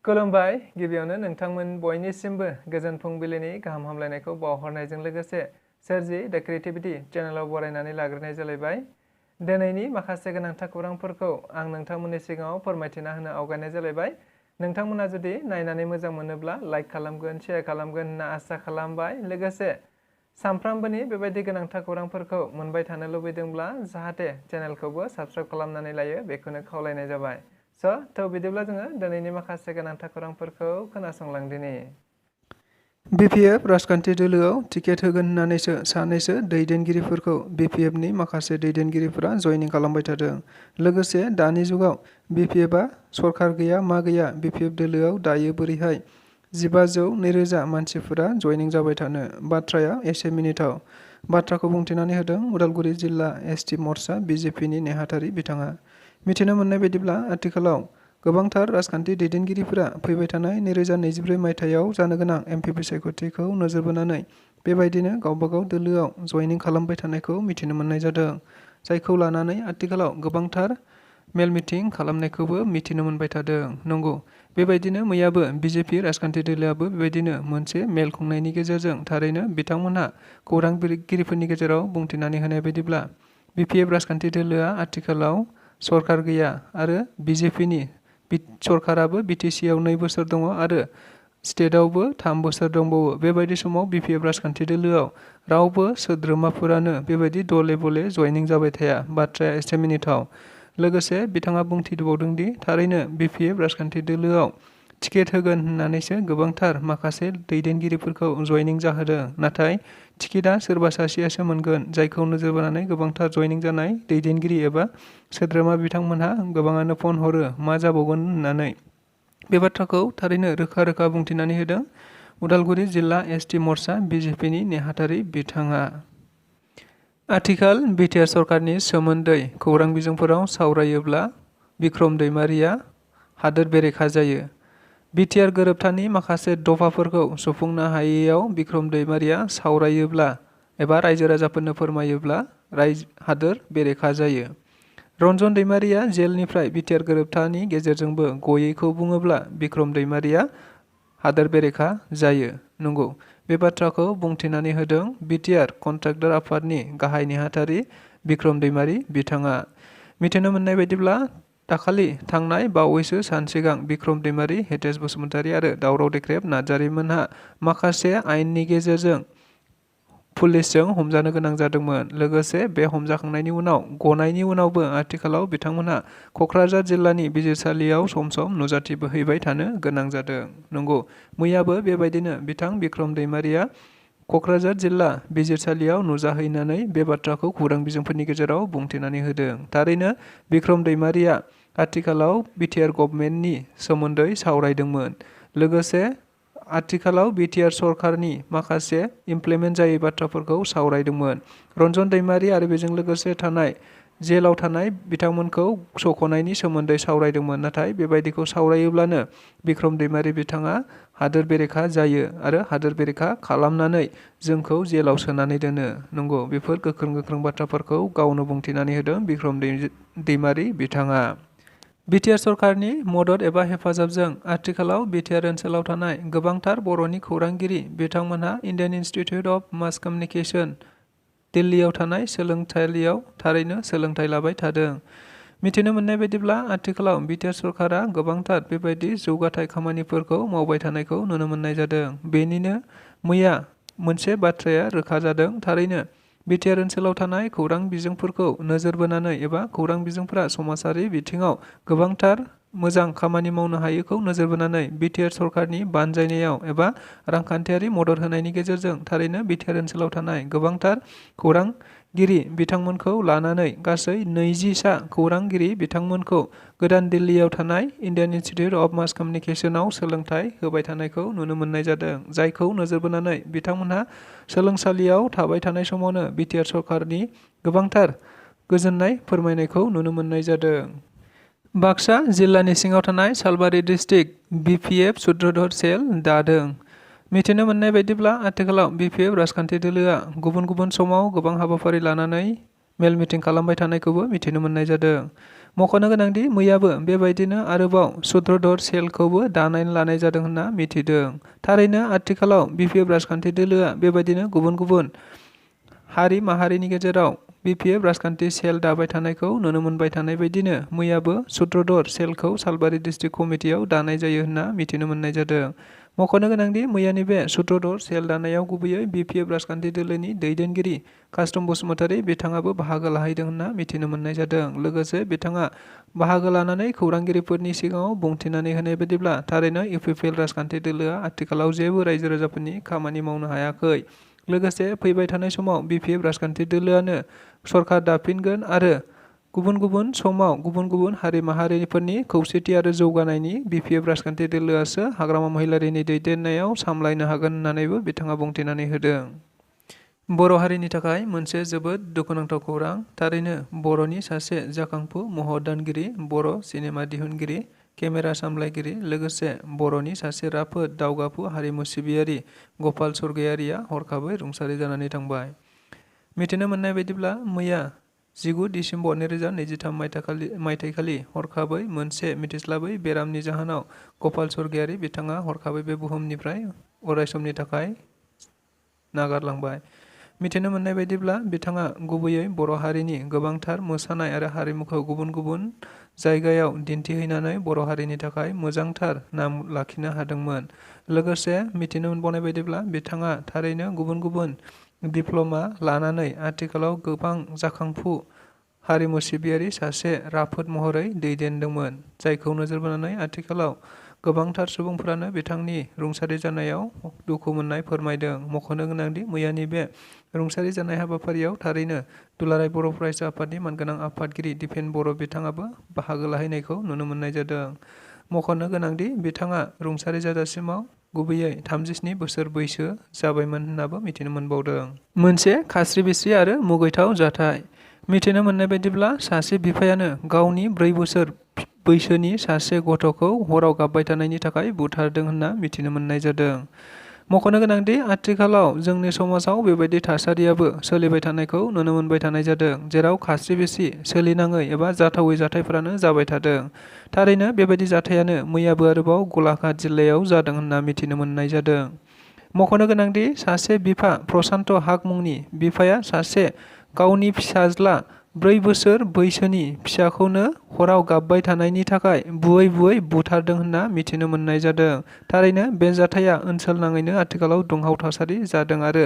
खुलुमबाय गिबियावनो नोंथांमोन बयनिसिमबो गोजोन फुंबिलिनि गाहाम हामलायनायखौ बावहरनायजों लोगोसे सोरजि द क्रिएटिविटी चेनेलाव बरायनानै लाग्रोनाय जालायबाय। दिनैनि माखासे गोनांथार खौरांफोरखौ आं नोंथांमोननि सिगाङाव फोरमायथिना होनो आवगायनाय जालायबाय। नोंथांमोना जुदि नायनानै मोजां मोनोब्ला लाइक खालामगोन, शेयार खालामगोन होनना आसा खालामबाय। लोगोसे सानफ्रामबोनि बेबायदि गोनांथार खौरांफोरखौ मोनबाय थानो लुबैदोंब्ला जाहाथे चेनेलखौबो साबस्क्राइब खालामनानै लायो बेखौनो खावलायनाय जाबाय। थ' बिदिब्ला जोङो दिनैनि माखासे गोनांथार खौरांफोरखौ खोनासंलांदिनि। BPF राजखान्थि दोलोआव टिकेट होगोन होननानैसो सानैसो दैदेनगिरिफोरखौ BPFनि माखासे दैदेनगिरिफोरा जयनिं खालामबाय थादों। लोगोसे दानि जुगाव BPFआ सरकार गैया मा गैया BPF दोलोआव दायो बोरैहाय 1500-2000 मानसिफोरा जयनिं जाबाय थानो। बाथ्राया एसे मिनिथाव। बाथ्राखौ बुंथिनानै होदों उदालगुरि जिल्ला एसटि मर्चा BJPनि नेहाथारि बिथाङा। मिथिनो मोननाय बायदिब्ला आथिखालाव गोबांथार राजखान्थि दैदेनगिरिफोरा फैबाय थानाय 2024 मायथाइयाव जानो गोनां MPP सायख'थिखौ नोजोर बोनानै बेबायदिनो गावबागाव दोलोआव जयनिं खालामबाय थानायखौ मिथिनो मोननाय जादों। जायखौ लानानै आथिखालाव गोबांथार मेल मिटिं खालामनायखौबो मिथिनो मोनबाय थादों। नंगौ, बेबायदिनो मैयाबो BJP राजखान्थि दोलोआबो बेबायदिनो मोनसे मेल खुंनायनि गेजेरजों थारैनो बिथांमोनहा खौरांगिरिफोरनि गेजेराव बुंथिनानै होनाय बायदिब्ला BPF राजखान्थि दोलोआ आथिखालाव सरकार गैया आरो BJPनि सरकाराबो BTCआव 2 बोसोर दङ आरो स्टेटआवबो 3 बोसोर दंबावो। बेबायदि समाव BPF राजखान्थि दोलोआव रावबो सोद्रोमाफोरानो बेबायदि दले बले जयनिं जाबाय थाया। बाथ्राया एसे मिनिथाव। लोगोसे बिथाङा बुंथिबावदों दि थारैनो BPF राजखान्थि दोलोआव टिकेट होगोन होननानैसो गोबांथार माखासे दैदेनगिरिफोरखौ जयनिं जाहोदों। नाथाय टिकेटआ सोरबा सासेयासो मोनगोन, जायखौ नोजोर बोनानै गोबांथार जयनिं जानाय दैदेनगिरि एबा सोद्रोमा बिथांमोनहा गोबाङानो फन हरो मा जाबावगोन होननानै। बे बाथ्राखौ थारैनो रोखा रोखा बुंथिनानै होदों उदालगुरि जिल्ला एसटि मर्चा BJPनि नेहाथारि बिथाङा। आथिखाल बिटिआर सरकारनि सोमोन्दै खौरां बिजोंफोराव सावरायोब्ला बिक्रम दैमारिया हादोर बेरेखा जायो। बिटिआर गोरोबथानि माखासे दफाफोरखौ सुफुंनो हायैयाव बिक्रम दैमारिया सावरायोब्ला एबा रायजो राजाफोरनो फोरमायोब्ला हादोर बेरेखा जायो। रन्जन दैमारिया जेलनिफ्राय बिटिआर गोरोबथानि गेजेरजोंबो गयैखौ बुङोब्ला बिक्रम दैमारिया हादोर बेरेखा जायो। नंगौ, बे बाथ्राखौ बुंथिनानै होदों बिटिआर कन्ट्राक्टर आफादनि गाहाय नेहाथारि बिक्रम दैमारि बिथाङा। मिथिनो मोननाय बायदिब्ला दाखालि थांनाय बावैसो सान सिगां बिक्रम दैमारि, हितेश बसुमतारी आरो दावराव देख्रेब नार्जारिमोनहा माखासे आयेननि गेजेरजों पुलिसजों हमजानो गोनां जादोंमोन। लोगोसे बे हमजाखांनायनि उनाव गनायनि उनावबो आथिखालाव बिथांमोनहा क'क्राझार जिल्लानि बिजिरसालियाव सम सम नुजाथिबोहैबाय थानो गोनां जादों। नंगौ, मैयाबो बेबायदिनो बिक्रम दैमारिया क'क्राझार जिल्ला बिजिरसालियाव नुजाहैनानै बे बाथ्राखौ खौरां बिजोंफोरनि गेजेराव बुंथिनानै होदों। थारैनो बिक्रम दैमारिया आथिखालाव बिटिआर गभर्नमेन्टनि सोमोन्दै सावरायदोंमोन। लोगोसे आथिखालाव बिटिआर सरकारनि माखासे इमप्लिमेन्ट जायै बाथ्राफोरखौ सावरायदोंमोन। रन्जन दैमारि आरो बेजों लोगोसे थानाय जेलाव थानाय बिथांमोनखौ सख'नायनि सोमोन्दै सावरायदोंमोन। नाथाय बेबायदिखौ सावरायोब्लानो बिक्रम दैमारि बिथाङा हादोर बेरेखा जायो आरो हादोर बेरेखा खालामनानै जोंखौ जेलाव सोनानै दोनो। नंगौ, बेफोर गोख्रों बाथ्राफोरखौ गावनो बुंथिनानै होदों बिक्रम दैमारि बिथाङा। बिटिआर सरकारनि मदद एबा हेफाजाबजों आथिखालाव बिटिआर ओनसोलाव थानाय गोबांथार बर'नि खौरांगिरि बिथांमोनहा इन्डियान इन्स्टिट्युट अफ मास कमिउनिकेशन दिल्लीयाव थानाय सोलोंसालियाव थारैनो सोलोंथाइ लाबाय थादों। मिथिनो मोननाय बायदिब्ला आथिखालाव बिटिआर सरकारा गोबांथार बेबायदि जौगाथाय खामानिफोरखौ मावबाय थानायखौ नुनो मोननाय जादों। बेनिनो मैया मोनसे बाथ्राया रोखा जादों। थारैनो बिटिआर ओनसोलाव थानाय खौरां बिजोंफोरखौ नोजोर बोनानै एबा खौरां बिजोंफोरा समाजारि बिथिङाव गोबांथार मोजां खामानि मावनो हायोखौ नोजोर बोनानै बिटिआर सरकारनि बानजायनायाव एबा रांखान्थियारि मदद होनायनि गेजेरजों थारैनो बिटिआर ओनसोलाव थानाय गोबांथार खौरांगिरि बिथांमोनखौ लानानै गासै 20सा खौरांगिरि बिथांमोनखौ गोदान दिल्लीयाव थानाय इन्डियान इन्स्टिट्युट अफ मास कमिउनिकेशनाव सोलोंथाइ होबाय थानायखौ नुनो मोननाय जादों। जायखौ नोजोर बोनानै बिथांमोनहा सोलोंसालियाव थाबाय थानाय समावनो बिटिआर सरकारनि गोबांथार गोजोननाय फोरमायनायखौ नुनो मोननाय जादों। बाक्सा जिल्लानि सिङाव थानाय सालबारि डिस्ट्रिक्ट BPF सुत्रधर सेल दादों। मिथिनो मोननाय बायदिब्ला आथिखालाव BPF राजखान्थि दोलोआ गुबुन समाव गोबां हाबाफारि लानानै मेल मिटिं खालामबाय थानायखौबो मिथिनो मोननाय जादों। मख'नो गोनांदि मैयाबो बेबायदिनो आरोबाव सूत्रधर सेलखौबो दानानै लानाय जादों होनना मिथिदों। थारैनो आथिखालाव BPF राजखान्थि दोलोआ बेबायदिनो गुबुन गुबुन हारि माहारिनि गेजेराव BPF राजखान्थि सेल दाबाय थानायखौ नुनो मोनबाय थानाय बायदिनो मैयाबो सूत्रधर सेलखौ सालबारि डिस्ट्रिक्ट कमिटियाव दानाय जायो होनना मिथिनो मोननाय जादों। मख'नो गोनांदि मैयानि बे सूत्रधर सेल दानायाव गुबैयै BPF राजखान्थि दोलोनि दैदेनगिरि कास्टम बसुमतारी बिथाङाबो बाहागो लाहैदों होनना मिथिनो मोननाय जादों। लोगोसे बिथाङा बाहागो लानानै खौरांगिरिफोरनि सिगाङाव बुंथिनानै होनाय बायदिब्ला थारैनो UPPL राजखान्थि दोलोआ आथिखालाव जेबो रायजो राजाफोरनि खामानि मावनो हायाखै। लोगोसे फैबाय थानाय समाव BPF राजखान्थि दोलोआनो सरकार दाफिनगोन आरो गुबुन गुबुन समाव गुबुन गुबुन हारि माहारिफोरनि खौसेथि आरो जौगानायनि BPF राजखान्थि दोलोआसो हाग्रामा महिलारिनि दैदेननायाव सामलायनो हागोन होननानैबो बिथाङा बुंथिनानै होदों। बर' हारिनि थाखाय मोनसे जोबोद दुखुनांथाव खौरां। थारैनो बर'नि सासे जाखांफु महर दानगिरि, बर' सिनेमा दिहुनगिरि, केमेरा सामलायगिरि, लोगोसे बर'नि सासे राफोद दावगाफु हारिमु सिबियारि गपाल स्वर्गियारिया हरखाबै रुंसारि जानानै थांबाय। मिथिनो मोननाय बायदिब्ला मैया 19 दिसेम्बर 2023 मायथाइखालि हरखाबै मोनसे मिथिस्लाबै बेरामनि जाहोनाव गपाल स्वर्गियारि बिथाङा हरखाबै बे बुहुमनिफ्राय अरायसमनि थाखाय नागारलांबाय। मिथिनो मोननाय बायदिब्ला बिथाङा गुबैयै बर' हारिनि गोबांथार मोसानाय आरो हारिमुखौ गुबुन गुबुन जायगायाव दिन्थिहैनानै बर' हारिनि थाखाय मोजांथार नाम लाखिनो हादोंमोन। लोगोसे मिथिनो मोनबावनाय बायदिब्ला बिथाङा थारैनो गुबुन गुबुन डिप्ल'मा लानानै आथिखालाव गोबां जाखांफु हारिमु सिबियारि सासे राफोद महरै दैदेनदोंमोन, जायखौ नोजोर बोनानै आथिखालाव गोबांथार सुबुंफोरानो बिथांनि रुंसारि जानायाव दुखु मोननाय फोरमायदों। मख'नो गोनांदि मैयानि बे रुंसारि जानाय हाबाफारियाव थारैनो दुलाराय बर' फरायसा आफादनि मानगोनां आफादगिरि दिपेन बर' बिथाङाबो बाहागो लाहैनायखौ नुनो मोननाय जादों। मख'नो गोनांदि बिथाङा रुंसारि जाजासिमाव गुबैयै 37 बोसोर बैसो जाबायमोन होननाबो मिथिनो मोनबावदों। मोनसे खास्रि बिस्रि आरो मुगैथाव जाथाय। मिथिनो मोननाय बायदिब्ला सासे बिफायानो गावनि 4 बोसोर बैसोनि सासे गथ'खौ हराव गाबबाय थानायनि थाखाय बुथारदों होनना मिथिनो मोननाय जादों। मख'नो गोनांदि आथिखालाव जोंनि समाजाव बेबायदि थासारियाबो सोलिबाय थानायखौ नुनो मोनबाय थानाय जादों, जेराव खास्रि बिस्रि सोलिनाङै एबा जाथावै जाथायफोरानो जाबाय थादों। थारैनो बेबायदि जाथायानो मैयाबो आरोबाव गलाघाट जिल्लायाव जादों होनना मिथिनो मोननाय जादों। मख'नो गोनांदि सासे बिफा प्रशान्त हाक मुंनि बिफाया सासे गावनि फिसाज्ला 4 बोसोर बैसोनि फिसाखौनो हराव गाबबाय थानायनि थाखाय बुयै बुयै बुथारदों होनना मिथिनो मोननाय जादों। थारैनो बे जाथाया ओनसोल नाङैनो आथिखालाव दुंहाव थासारि जादों आरो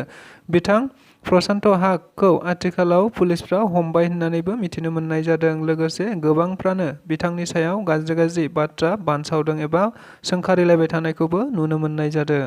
बिथां प्रशान्त हाकखौ आथिखालाव पुलिसफ्रा हमबाय होननानैबो मिथिनो मोननाय जादों। लोगोसे गोबांफ्रानो बिथांनि सायाव गाज्रि गाज्रि बाथ्रा बानसावदों एबा सोंखारिलायबाय थानायखौबो नुनो मोननाय जादों।